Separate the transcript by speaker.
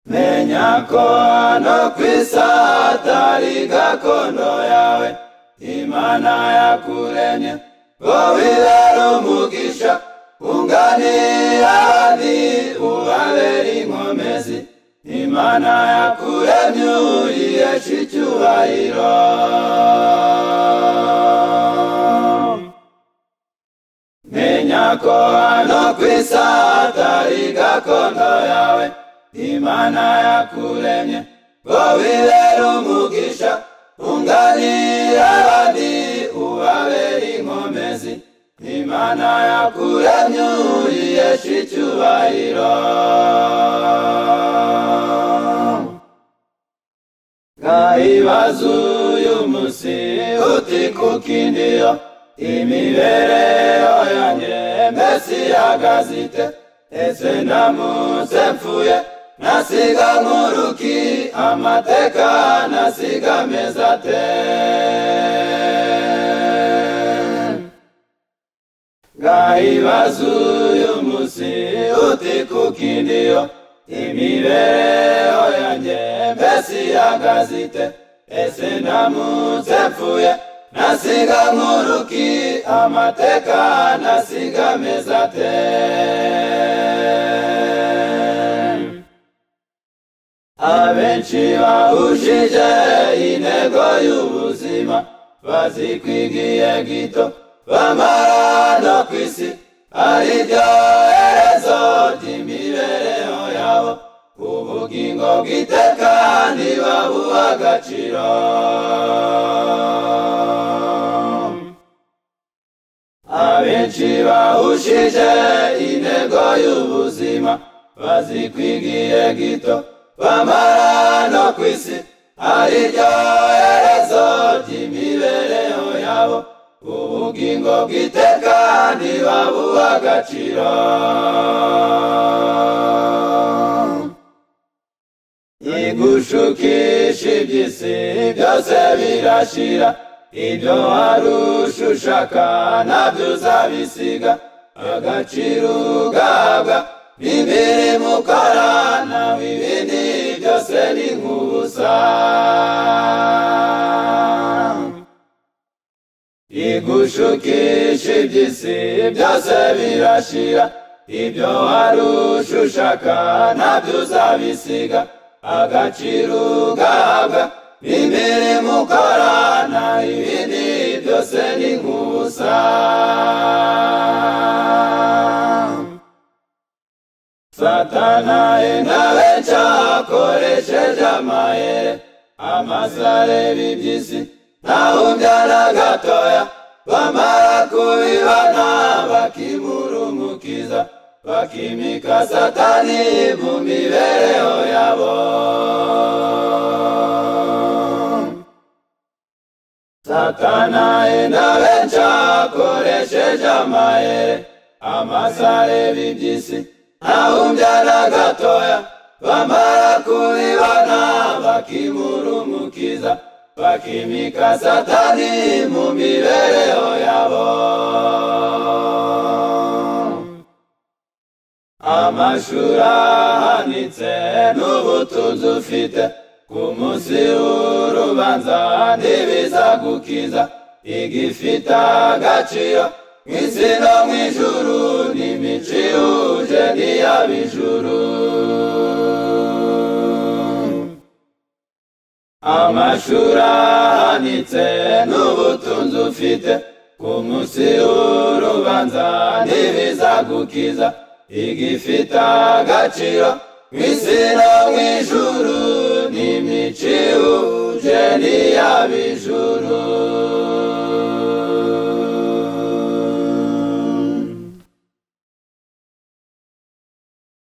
Speaker 1: Menya ko hano kw'isi atari gakondo yawe, Imana yakuremye ngo wibere umugisha, unganire abandi ubabere inkomezi. Imana yakuremye uyiheshe icyubahiro. Menya ko hano kw'isi atari gakondo yawe, Imana yakuremye ngo wibere umugisha, unganire abandi ubabere inkomezi. Imana yakuremye uyiheshe icyubahiro. Ngahibaza uyu munsi uti kuki ndiyo, imibereho yanjye mbese ihagaze ite? Ese ndamutse mpfuye nasiga nkuruki, amateka nasiga meza ate? Ngahibaza uyu munsi uti kuki ndiyo, imibereho yanjye mbese ihagaze ite? Ese ndamutse mpfuye nasiga nkuruki, amateka nasiga meza ate? Abenshi bahushije intego y'ubuzima, bazi kwigiye gito bamara no kw'isi ari ryo herezo ry'imibereho yabo, ubugingo bw'iteka ntibabuha agaciro. Abenshi bahushije intego y'ubuzima, bazi kwigiye gito bamara no kw'isi ari ryo herezo ry'imibereho yabo, ubugingo bw'iteka ntibabuha agaciro. Igushukisha iby'isi byose birashira, ibyo warusha ushaka nabyo uzabisiga. Agaciro ugahabwa n'imirimo ukora, nawe ibindi byose ni nk'ubusa. Igushukisha iby'isi byose birashira, ibyo warusha ushaka nabyo uzabisiga. Agaciro ugahabwa n'imirimo ukora, naho ibindi byose ni nk'ubusa. Satana yenda benshi akoresheje amayere, amasareba iby'isi ntawumvya na gatoya, bamara kubibona bakimurumukiza, bakimika Satani mu mibereho yabo. Satana yenda benshi akoresheje amayere, amasareba iby'isi ntawumvya na gatoya, bamara kubibona bakimurumukiza, bakimika Satani mu mibereho yabo. Amashuri ahanitse n'ubutunzi ufite, ku munsi w'urubanza ntibizagukiza. Igifite agaciro mw'isi no mw'ijuru n'imico ihuje n'iy'ab'ijuru. Amashuri ahanitse n'ubutunzi ufite, ku munsi w'urubanza ntibizagukiza. Igifite agaciro mw'isi no mw'ijuru n'imico ihuje n'iy'ab'ijuru.